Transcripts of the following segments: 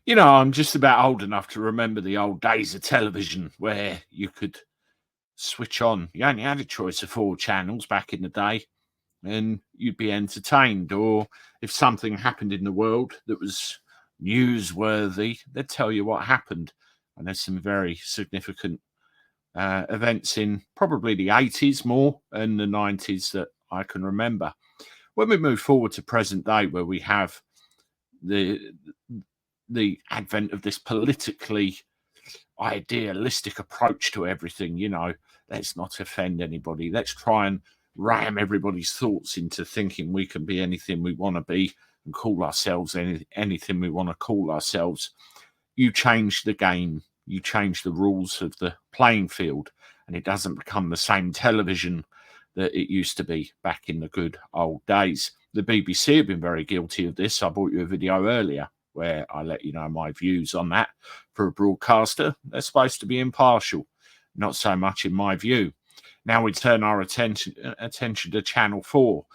I'm just about old enough to remember the old days of television where you could switch on. You only had a choice of 4 channels back in the day, and you'd be entertained. Or if something happened in the world that was newsworthy, they'd tell you what happened. And there's some very significant events in probably the 80s more and the 90s that I can remember. When we move forward to present day, where we have the advent of this politically idealistic approach to everything, let's not offend anybody. Let's try and ram everybody's thoughts into thinking we can be anything we want to be and call ourselves anything we want to call ourselves. You change the game, you change the rules of the playing field, and it doesn't become the same television that it used to be back in the good old days. The BBC have been very guilty of this. I brought you a video earlier where I let you know my views on that. For a broadcaster, they're supposed to be impartial, not so much in my view. Now we turn our attention to Channel 4,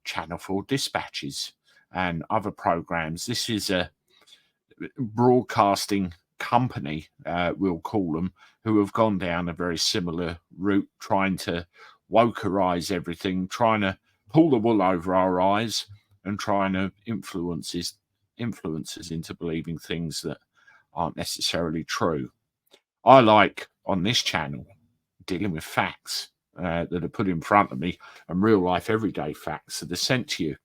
Channel 4 dispatches and other programs. This is a broadcasting company, we'll call them, who have gone down a very similar route, trying to wokerize everything, trying to pull the wool over our eyes and trying to influence us into believing things that aren't necessarily true. I like, on this channel, dealing with facts that are put in front of me, and real life everyday facts that are sent to you.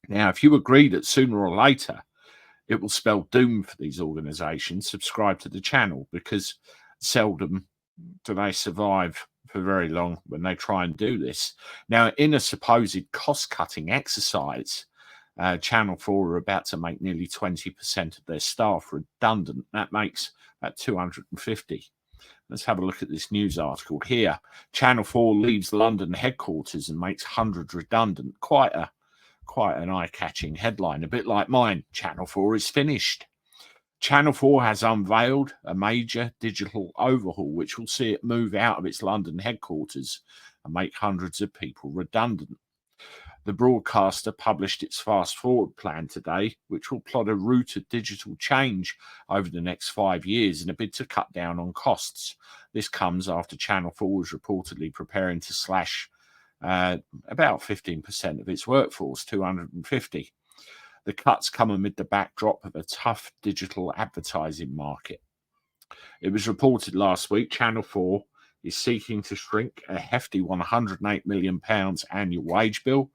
Now, if you agree that sooner or later it will spell doom for these organizations, subscribe to the channel, because seldom do they survive for very long when they try and do this. Now, in a supposed cost-cutting exercise, Channel 4 are about to make nearly 20% of their staff redundant. That makes about 250. Let's have a look at this news article here. Channel 4 leaves London headquarters and makes hundreds redundant. Quite an eye-catching headline, a bit like mine. Channel 4 is finished. Channel 4 has unveiled a major digital overhaul, which will see it move out of its London headquarters and make hundreds of people redundant. The broadcaster published its fast-forward plan today, which will plot a route of digital change over the next 5 years in a bid to cut down on costs. This comes after Channel 4 was reportedly preparing to slash about 15% of its workforce, 250. The cuts come amid the backdrop of a tough digital advertising market. It was reported last week Channel 4 is seeking to shrink a hefty £108 million annual wage bill,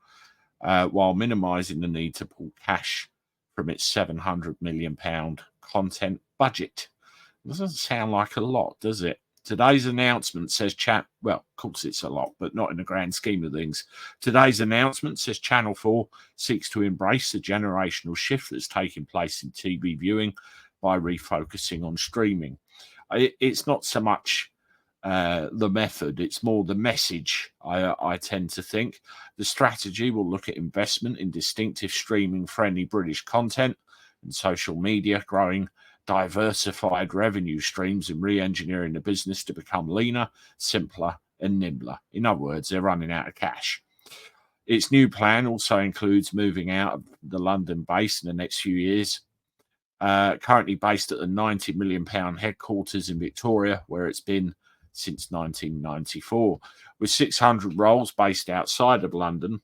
while minimising the need to pull cash from its £700 million content budget. It doesn't sound like a lot, does it? Today's announcement says well, of course it's a lot, but not in the grand scheme of things. Today's announcement says Channel 4 seeks to embrace the generational shift that's taking place in TV viewing by refocusing on streaming. It's not so much the method, it's more the message, I tend to think. The strategy will look at investment in distinctive streaming-friendly British content and social media, growing diversified revenue streams and re-engineering the business to become leaner, simpler and nimbler. In other words, they're running out of cash. Its new plan also includes moving out of the London base in the next few years, currently based at the £90 million headquarters in Victoria, where it's been since 1994, with 600 roles based outside of London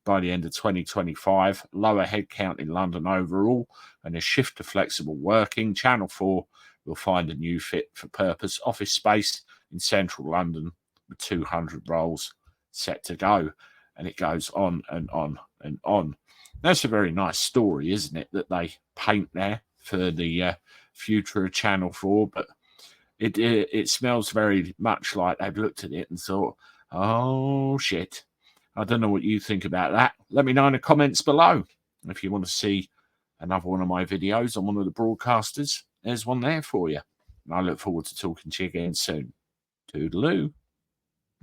by the end of 2025, lower headcount in London overall, and a shift to flexible working. Channel 4 will find a new fit-for-purpose office space in central London with 200 roles set to go. And it goes on and on and on. That's a very nice story, isn't it, that they paint there for the future of Channel 4, but it smells very much like they've looked at it and thought, oh, shit. I don't know what you think about that. Let me know in the comments below. If you want to see another one of my videos on one of the broadcasters, there's one there for you. And I look forward to talking to you again soon. Toodaloo.